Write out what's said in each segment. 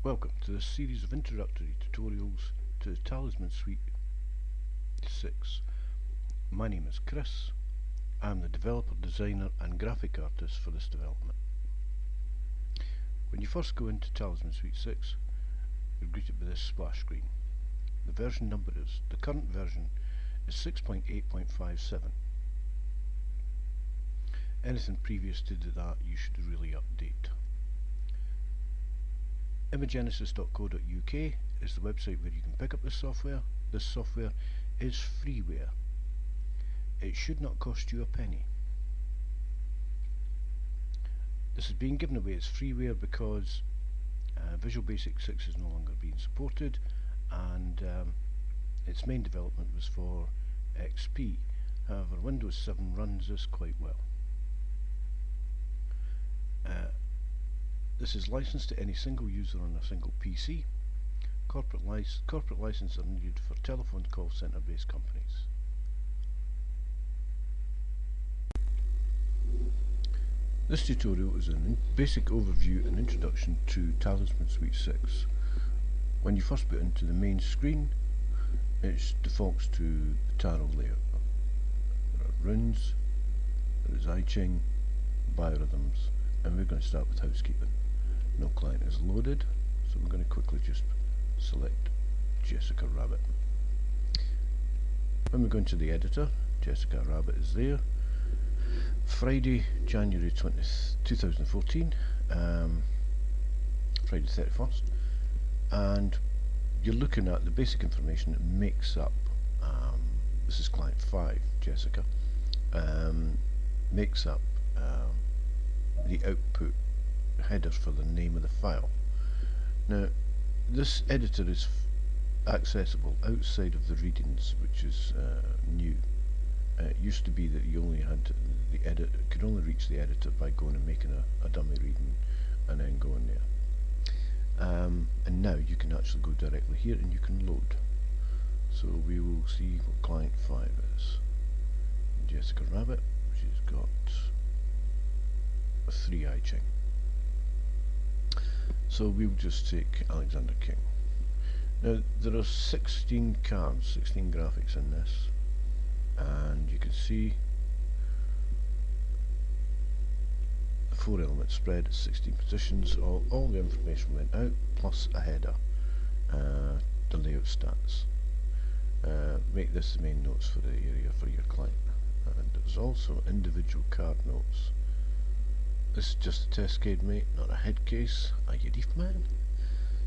Welcome to this series of introductory tutorials to Talisman Suite 6. My name is Chris. I'm the developer, designer and graphic artist for this development. When you first go into Talisman Suite 6, you're greeted with this splash screen. The current version is 6.8.57. Anything previous to that you should really update. Imagenesis.co.uk is the website where you can pick up this software. This software is freeware. It should not cost you a penny. This is being given away as freeware because Visual Basic 6 is no longer being supported, and its main development was for XP. However, Windows 7 runs this quite well. This is licensed to any single user on a single PC. Corporate licenses are needed for telephone call center based companies. This tutorial is a basic overview and introduction to Talisman Suite 6. When you first put into the main screen, it defaults to the tarot layout. There are runes, there is I Ching, biorhythms, and we're going to start with housekeeping. No client is loaded, so we're going to quickly just select Jessica Rabbit. When we go into the editor, Jessica Rabbit is there. Friday, January 20th, 2014, Friday 31st, and you're looking at the basic information that makes up, this is client 5, Jessica, makes up the output header for the name of the file. Now, this editor is accessible outside of the readings, which is new. It used to be that you only had could only reach the editor by going and making a dummy reading and then going there. And now you can actually go directly here and you can load. So we will see what client 5 is. Jessica Rabbit, she's got a 3 I Ching. So we will just take Alexander King. Now there are 16 cards, 16 graphics in this, and you can see the 4 element spread at 16 positions. All the information went out, plus a header, the layout stats. Make this the main notes for the area for your client. And there's also individual card notes. This is just a test card, mate, not a head case. Are you deaf, man?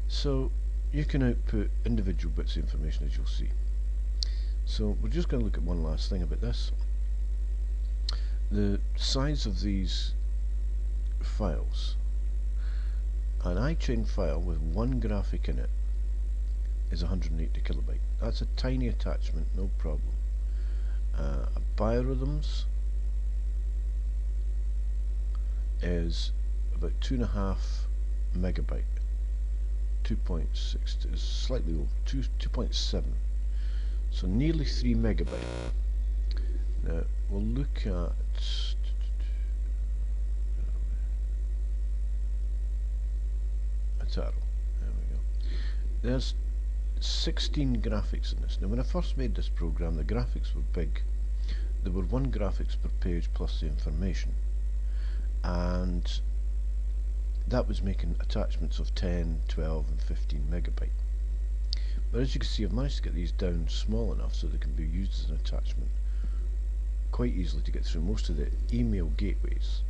So you can output individual bits of information, as you'll see. So we're just going to look at one last thing about this. The size of these files. An iChain file with one graphic in it is 180 kilobyte. That's a tiny attachment, no problem. Biorhythms is about 2.5 megabyte. 2.6 is slightly over 2.7. So nearly 3 megabyte. Now we'll look at a tarot. There we go. There's 16 graphics in this. Now when I first made this program, the graphics were big. There were 1 graphics per page plus the information, and that was making attachments of 10, 12 and 15 megabyte. But as you can see, I've managed to get these down small enough so they can be used as an attachment quite easily to get through most of the email gateways,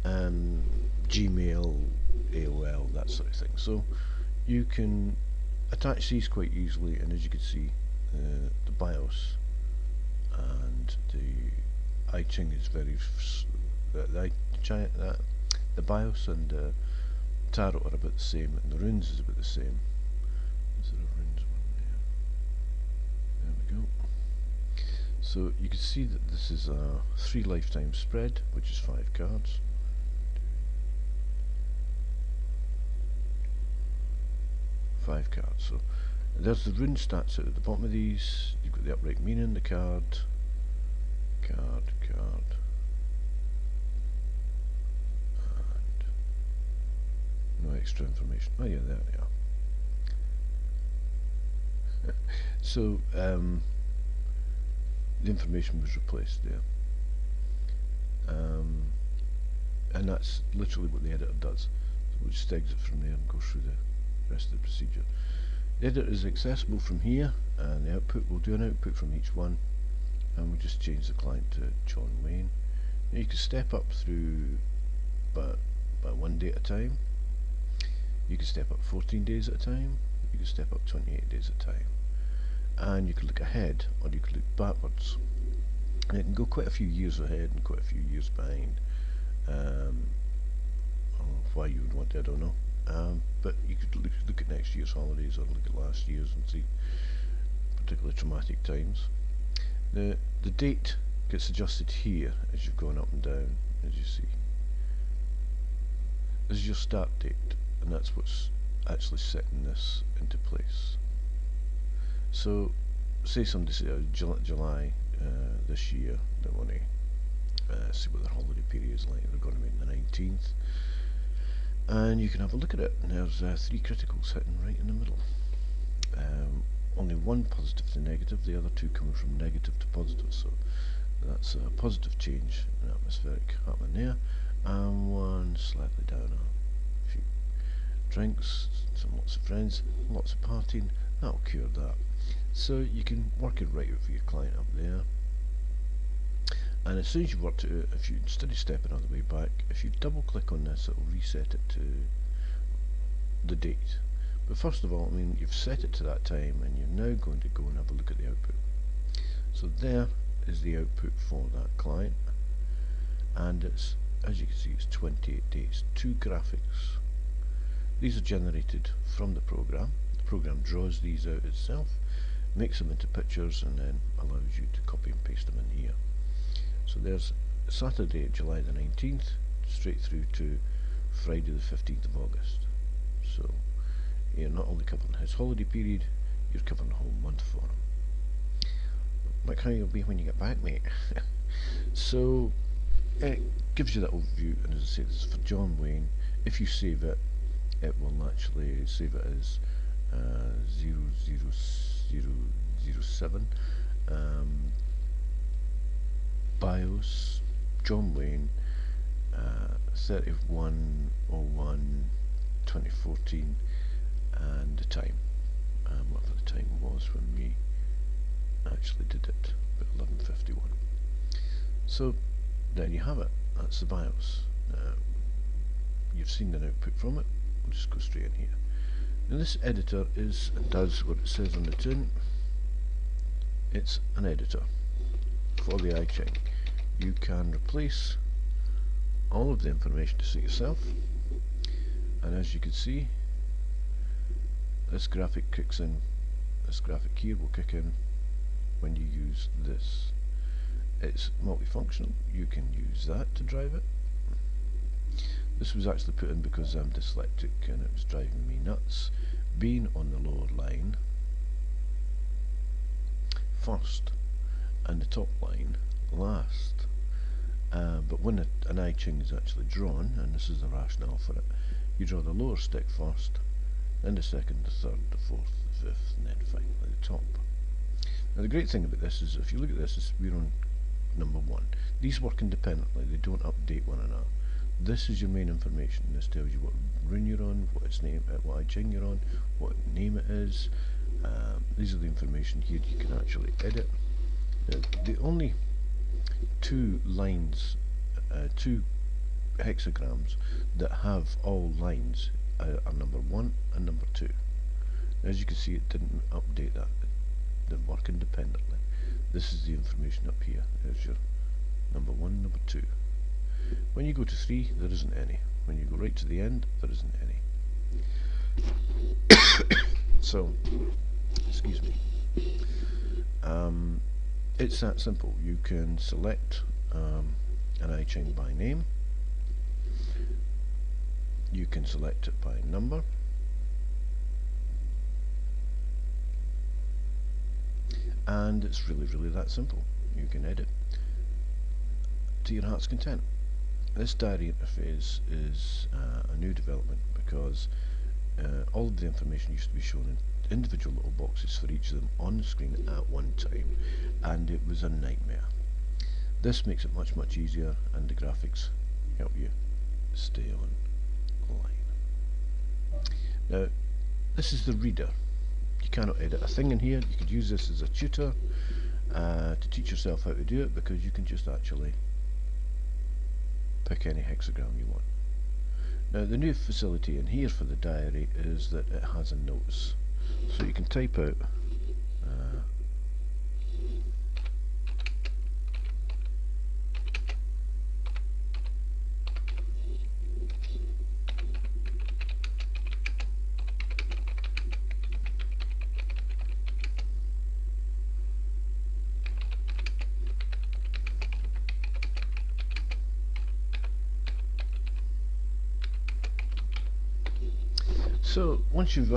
Gmail, AOL, that sort of thing. So you can attach these quite easily, and as you can see, the BIOS and the I Ching is very the BIOS and tarot are about the same, and the runes is about the same. Is there a runes one there? There we go. So you can see that this is a 3 lifetime spread, which is 5 cards. So there's the rune stats out at the bottom of these. You've got the upright meaning, the card. And right extra information. Oh yeah, there they are. So the information was replaced there, and that's literally what the editor does. So we'll just exit from there and go through the rest of the procedure. The editor is accessible from here, and the output, we'll do an output from each one, and we'll just change the client to John Wayne. Now you can step up through by 1 day at a time. You can step up 14 days at a time. You can step up 28 days at a time. And you can look ahead, or you can look backwards. And it can go quite a few years ahead and quite a few years behind. Why you would want to, I don't know. But you could look at next year's holidays or look at last year's and see particularly traumatic times. The date gets adjusted here as you've gone up and down, as you see. This is your start date, and that's what's actually setting this into place. So, say somebody said July this year, they want to see what their holiday period is like. They're going to be the 19th, and you can have a look at it. And there's 3 criticals sitting right in the middle. Only one positive to negative, the other 2 coming from negative to positive, so that's a positive change in atmospheric happening there, and one slightly down, a few drinks, lots of friends, lots of partying. That'll cure that. So you can work it right out for your client up there, and as soon as you've worked it out, if you, instead of stepping all the way back, if you double click on this, it will reset it to the date. But first of all, I mean, you've set it to that time, and you're now going to go and have a look at the output. So there is the output for that client, and it's, as you can see, it's 28 days, 2 graphics. These are generated from the program. The program draws these out itself, makes them into pictures, and then allows you to copy and paste them in here. So there's Saturday, July the 19th, straight through to Friday the 15th of August. So you're not only covering his holiday period, you're covering the whole month for him. Like how you'll be when you get back, mate. So it gives you that overview, and as I say, this is for John Wayne. If you save it, it will actually save it as 00007 BIOS John Wayne 31/01/2014, and the time, whatever the time was when we actually did it, but 11:51. So there you have it. That's the BIOS. You've seen an output from it. We'll just go straight in here. Now this editor is and does what it says on the tin. It's an editor for the iChing. You can replace all of the information to suit yourself, and as you can see, this graphic kicks in. This graphic here will kick in when you use this. It's multifunctional. You can use that to drive it. This was actually put in because I'm dyslexic and it was driving me nuts, being on the lower line first and the top line last. But when an iChing is actually drawn, and this is the rationale for it, you draw the lower stick first, then the second, the third, the fourth, the fifth, and then finally the top. Now the great thing about this is, if you look at this, we're on number 1. These work independently, they don't update one another. This is your main information. This tells you what rune you're on, what its name, what iChing you're on, what name it is. These are the information here you can actually edit. The only 2 lines, 2 hexagrams that have all lines are number 1 and number 2. As you can see, it didn't update that. They work independently. This is the information up here. There's your number 1, number 2. When you go to 3, there isn't any. When you go right to the end, there isn't any. So, excuse me. It's that simple. You can select an iChing by name. You can select it by number. And it's really, really that simple. You can edit to your heart's content. This diary interface is a new development because all of the information used to be shown in individual little boxes for each of them on the screen at one time, and it was a nightmare. This makes it much easier, and the graphics help you stay on line. Now, this is the reader. You cannot edit a thing in here. You could use this as a tutor to teach yourself how to do it, because you can just actually pick any hexagram you want. Now, the new facility in here for the diary is that it has a notes, so you can type out so once you've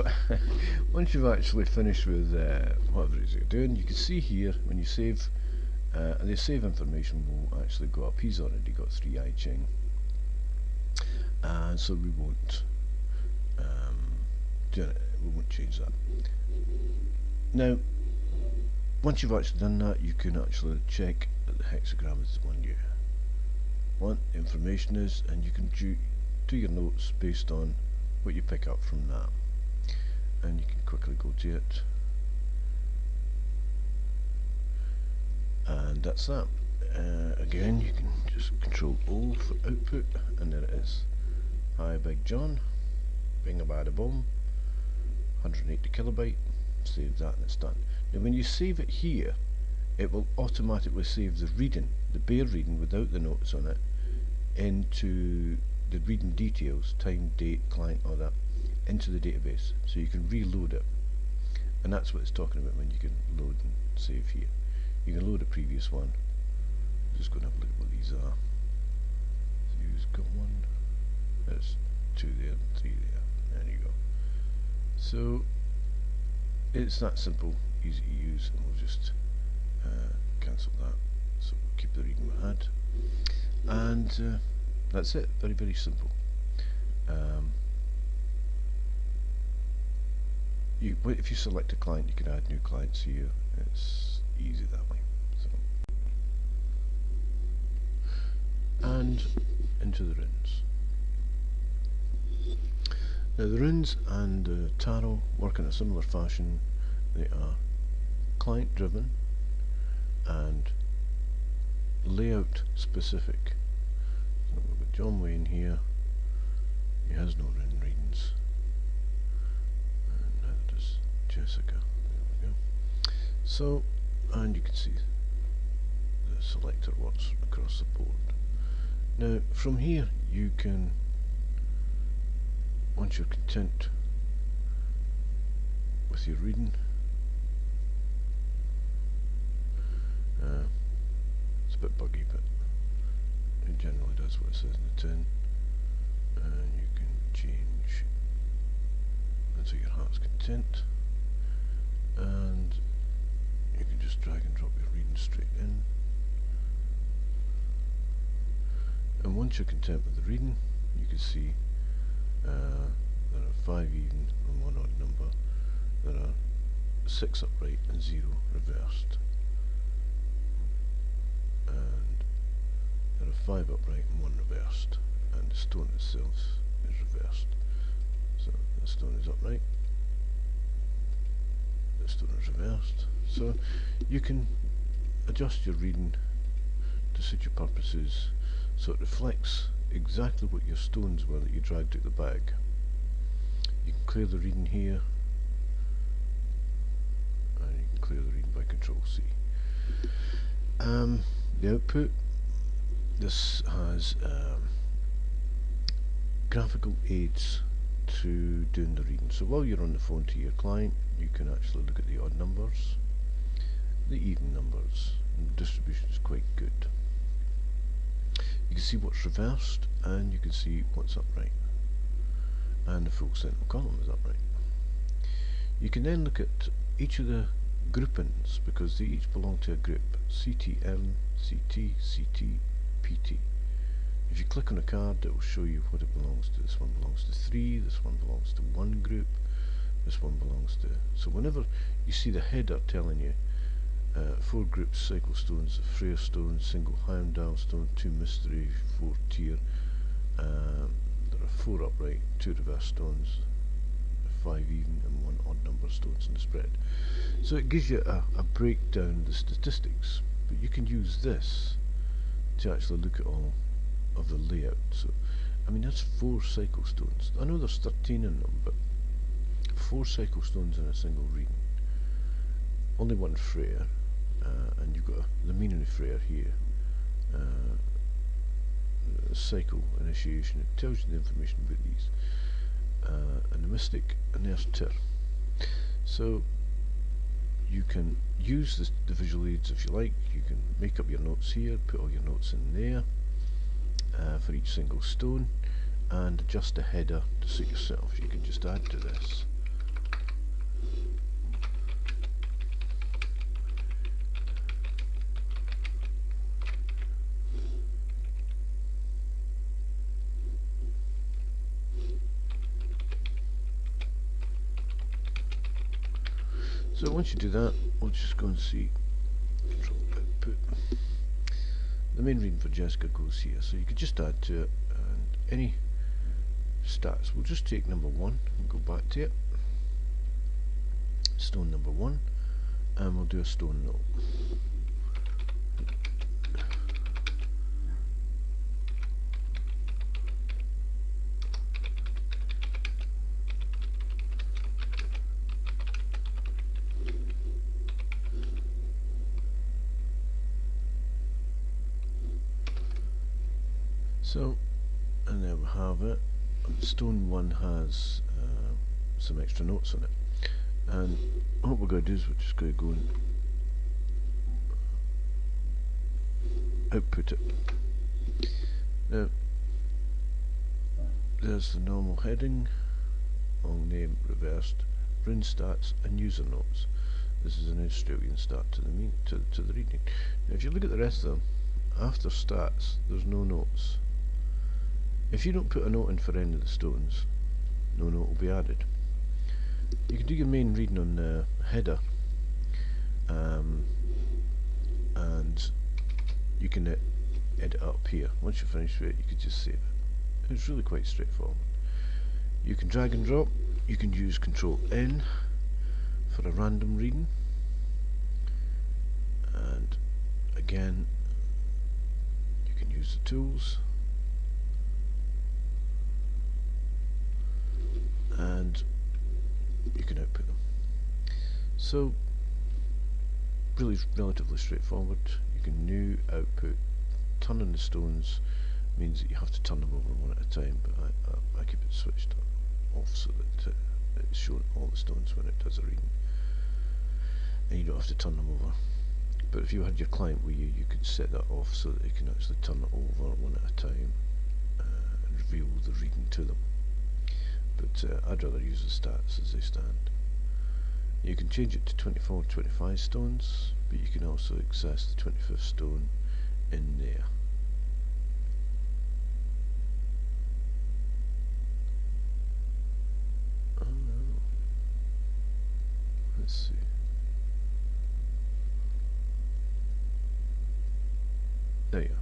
actually finished with whatever it is you're doing, you can see here when you save, the save information will actually go up. He's already got 3 I Ching, and so we won't change that. Now, once you've actually done that, you can actually check that the hexagram is the one you want, the information is, and you can do your notes based on what you pick up from that, and you can quickly go to it, and that's that. Again, you can just control O for output, and there it is. Hi Big John, bing a bada boom, 180 kilobyte, save that and it's done. Now when you save it here, it will automatically save the reading, the bare reading without the notes on it, into the reading details, time, date, client, all that, into the database, so you can reload it. And that's what it's talking about when you can load and save here. You can load a previous one. Just going to have a look at what these are. So you've got one, there's 2 there, 3 there, there you go. So it's that simple, easy to use, and we'll just cancel that, so we'll keep the reading we had, and that's it. Very simple. If you select a client, you can add new clients here. It's easy that way. So, and into the runes. Now the runes and tarot work in a similar fashion. They are client driven and layout specific. So we've got John Wayne here. He has no rune readings, and neither does Jessica. There we go. So, and you can see the selector works across the board. Now from here you can, once you're content with your reading, it's a bit buggy, but it generally does what it says in the tin, and you can change until your heart's content, and you can just drag and drop your reading straight in. And once you're content with the reading, you can see there are 5 even and 1 odd number. There are 6 upright and 0 reversed, and there are 5 upright and 1 reversed, and the stone itself is reversed. So the stone is upright, the stone is reversed. So you can adjust your reading to suit your purposes, so it reflects exactly what your stones were that you dragged out the bag. You can clear the reading here, and you can clear the reading by Control C. The output, this has graphical aids to doing the reading. So while you're on the phone to your client, you can actually look at the odd numbers, the even numbers, and the distribution is quite good. You can see what's reversed, and you can see what's upright, and the full central column is upright. You can then look at each of the groupings, because they each belong to a group: CTM, CT, CT, PT. if you click on a card, it will show you what it belongs to. This one belongs to 3, this one belongs to 1 group, this one belongs to... So whenever you see the header telling you 4 groups, cycle stones, Freya stone, single Heimdall stone, 2 mystery, 4 tier, there are 4 upright, 2 reverse stones, 5 even and 1 odd number stones in the spread. So it gives you a breakdown of the statistics, but you can use this to actually look at all of the layout. So I mean, that's 4 cycle stones. I know there's 13 in them, but 4 cycle stones in a single reading. Only 1 Freya, and you've got the meaning of Freya here. Cycle initiation, it tells you the information about these. And the mystic, and there's Tyr. So you can use the visual aids if you like. You can make up your notes here, put all your notes in there for each single stone, and adjust the header to suit yourself. You can just add to this. So once you do that, we'll just go and see control output. The main reading for Jessica goes here, so you could just add to it, and any stats, we'll just take number 1 and go back to it, stone number 1, and we'll do a stone note. So, and there we have it. Stone 1 has some extra notes on it, and what we're going to do is we're just going to go and output it. Now, there's the normal heading, long name, reversed, rune stats, and user notes. This is an Australian start to the reading. Now, if you look at the rest of them, after stats, there's no notes. If you don't put a note in for any of the stones, no note will be added. You can do your main reading on the header, and you can edit up here. Once you're finished with it, you can just save it. It's really quite straightforward. You can drag and drop. You can use Control N for a random reading, and again, you can use the tools. And you can output them. So, really relatively straightforward. You can new output. Turning the stones means that you have to turn them over one at a time, but I keep it switched off so that it's showing all the stones when it does a reading, and you don't have to turn them over. But if you had your client with you, you could set that off so that you can actually turn it over one at a time and reveal the reading to them. But I'd rather use the stats as they stand. You can change it to 24, 25 stones, but you can also access the 25th stone in there. Oh no. Let's see. There you go.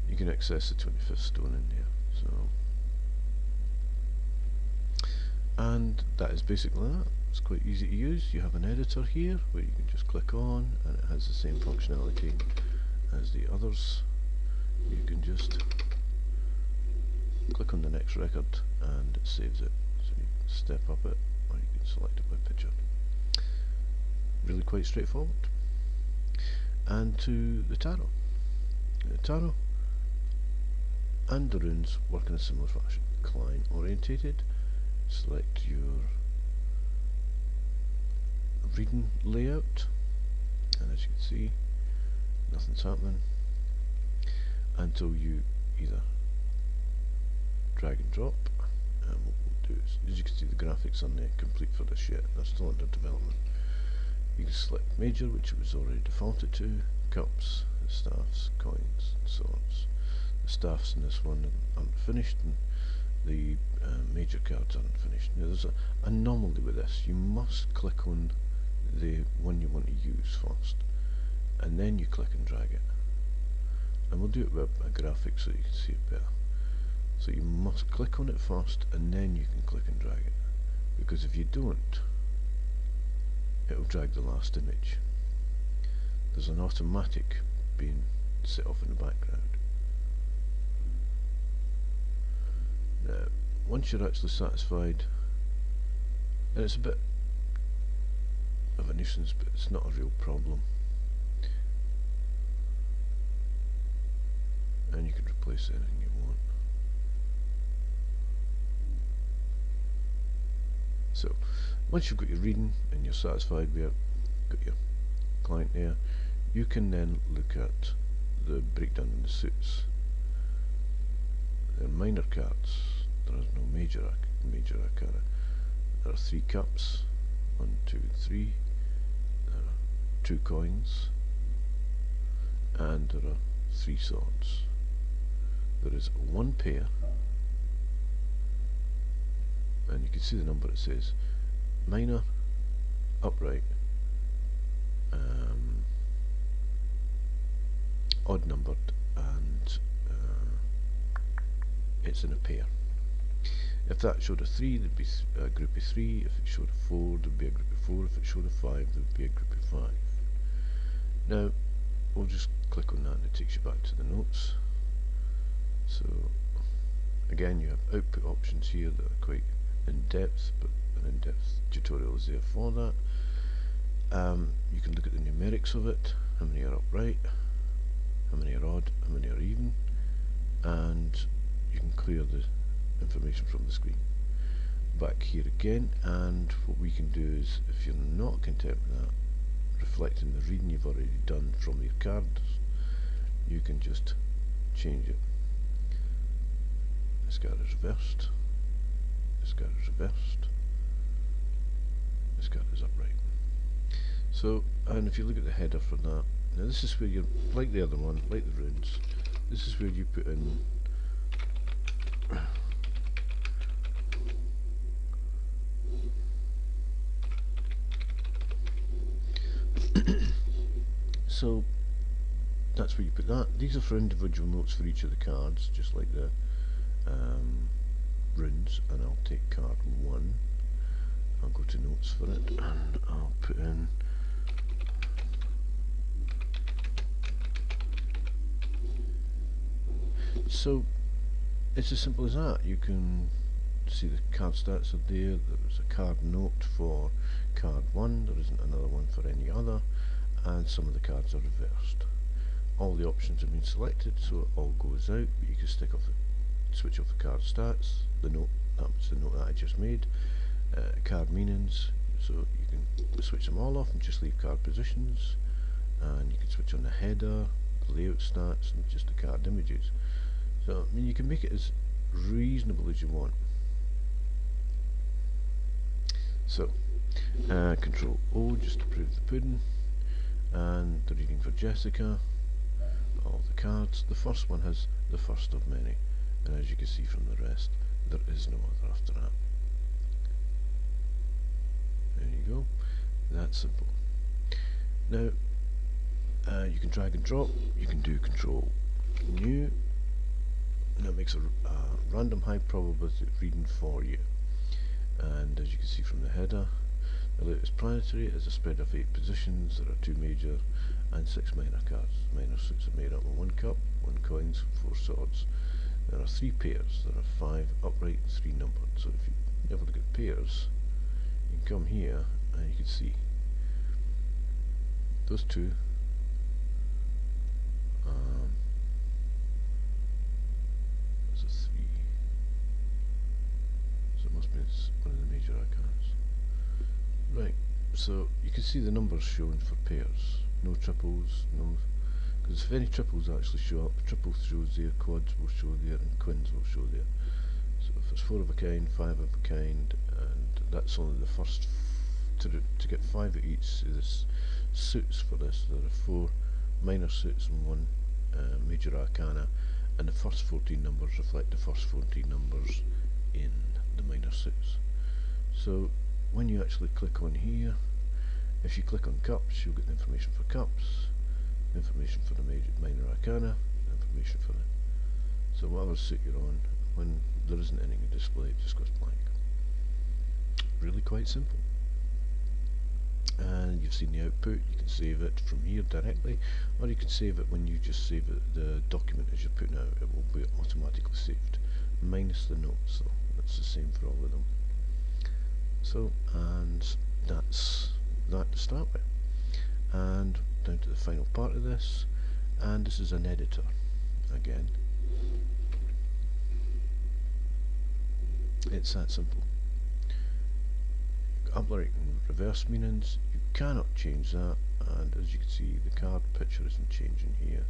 You can access the 25th stone in there. So. And that is basically that. It's quite easy to use. You have an editor here where you can just click on, and it has the same functionality as the others. You can just click on the next record and it saves it. So you can step up it, or you can select it by picture. Really quite straightforward. And to the tarot. The tarot and the runes work in a similar fashion. Client orientated. Select your reading layout, and as you can see, nothing's happening until you either drag and drop, and what we'll do is, as you can see, the graphics on there complete for this yet, they're still under development. You can select major, which it was already defaulted to, cups, staffs, coins, swords. The staffs in this one aren't finished, and the major cards aren't finished. Now there's an anomaly with this. You must click on the one you want to use first, and then you click and drag it. And we'll do it with a graphic so you can see it better. So you must click on it first, and then you can click and drag it. Because if you don't, it will drag the last image. There's an automatic being set off in the background. Now, once you're actually satisfied, and it's a bit of a nuisance, but it's not a real problem, and you can replace anything you want. So, once you've got your reading and you're satisfied with it, got your client there, you can then look at the breakdown in the suits. They're minor cards. There is no major arcana. There are 3 cups, 1, 2, 3. There are 2 coins, and there are 3 swords. There is 1 pair, and you can see the number it says. Minor, upright, odd numbered, and it's in a pair. If that showed a 3, there'd be a group of 3. If it showed a 4, there'd be a group of 4. If it showed a 5, there'd be a group of 5. Now, we'll just click on that and it takes you back to the notes. So, again, you have output options here that are quite in-depth, but an in-depth tutorial is there for that. You can look at the numerics of it, how many are upright, how many are odd, how many are even, and you can clear the information from the screen. Back here again, and what we can do is, if you're not content with that, reflecting the reading you've already done from your cards, you can just change it. This card is reversed, this card is reversed, this card is upright. So, and if you look at the header for that, now this is where you're, like the other one, like the runes, this is where you put in so that's where you put that. These are for individual notes for each of the cards, just like the runes, and I'll take card 1, I'll go to notes for it, and I'll put in so it's as simple as that. You can see the card stats are there. There's a card note for card 1, there isn't another one for any other, and some of the cards are reversed. All the options have been selected, so it all goes out, but you can switch off the card stats, the note, that was the note that I just made, card meanings, so you can switch them all off and just leave card positions, and you can switch on the header, the layout stats, and just the card images. So, I mean, you can make it as reasonable as you want. So, Control O just to prove the pudding, and the reading for Jessica, all the cards. The first one has the first of many, and as you can see from the rest, there is no other after that. There you go, that's simple. Now, you can drag and drop, you can do Control New, and that makes a random high probability reading for you. And as you can see from the header, the latest planetary is a spread of 8 positions. There are 2 major and 6 minor cards. Minor suits are made up of 1 cup, 1 coins, 4 swords. There are 3 pairs. There are 5 upright and 3 numbered. So if you ever look at pairs, you can come here and you can see those 2. There's a 3. So it must be one of the major icons. Right, so you can see the numbers shown for pairs. No triples, no, because if any triples actually show up, triples shows there, quads will show there, and quins will show there. So if it's 4 of a kind, 5 of a kind, and that's only the first, to get 5 of each of the suits for this, there are 4 minor suits and 1 major arcana, and the first 14 numbers reflect the first 14 numbers in the minor suits. So when you actually click on here, if you click on cups, you'll get the information for cups, information for the minor arcana, information for it. So whatever suit you're on, when there isn't anything to display, it just goes blank. Really quite simple. And you've seen the output. You can save it from here directly, or you can save it when you just save it, the document as you're putting out. It will be automatically saved, minus the notes, so that's the same for all of them. So, and that's that to start with. And down to the final part of this, and this is an editor again. It's that simple. Upright and reverse meanings, you cannot change that, and as you can see the card picture isn't changing here,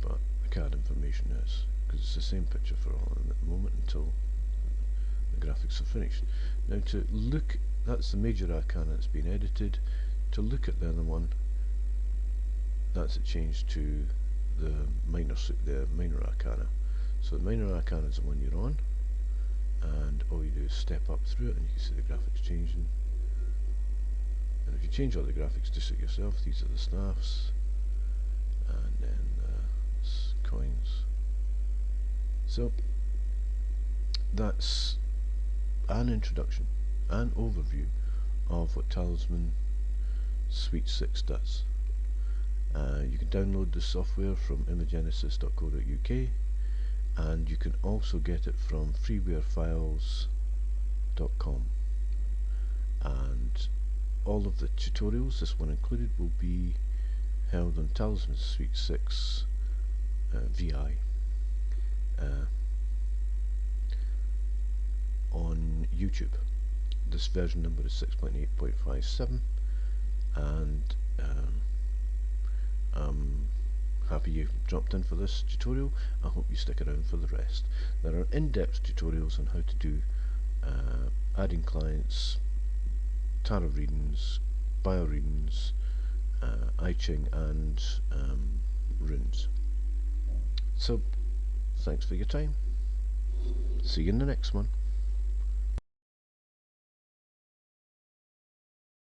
but the card information is, because it's the same picture for all of them at the moment until the graphics are finished. Now to look, that's the major arcana that's been edited. To look at the other one, that's a change to the minor arcana. So the minor arcana is the one you're on, and all you do is step up through it and you can see the graphics changing. And if you change all the graphics to suit yourself, these are the staffs, and then coins. So that's an introduction, an overview of what Talisman Suite 6 does. You can download the software from imagenesis.co.uk, and you can also get it from freewarefiles.com. And all of the tutorials, this one included, will be held on Talisman Suite 6 VI on YouTube. This version number is 6.8.57, and I'm happy you dropped in for this tutorial. I hope you stick around for the rest. There are in-depth tutorials on how to do adding clients, tarot readings, bio readings, I Ching, and runes. So thanks for your time. See you in the next one.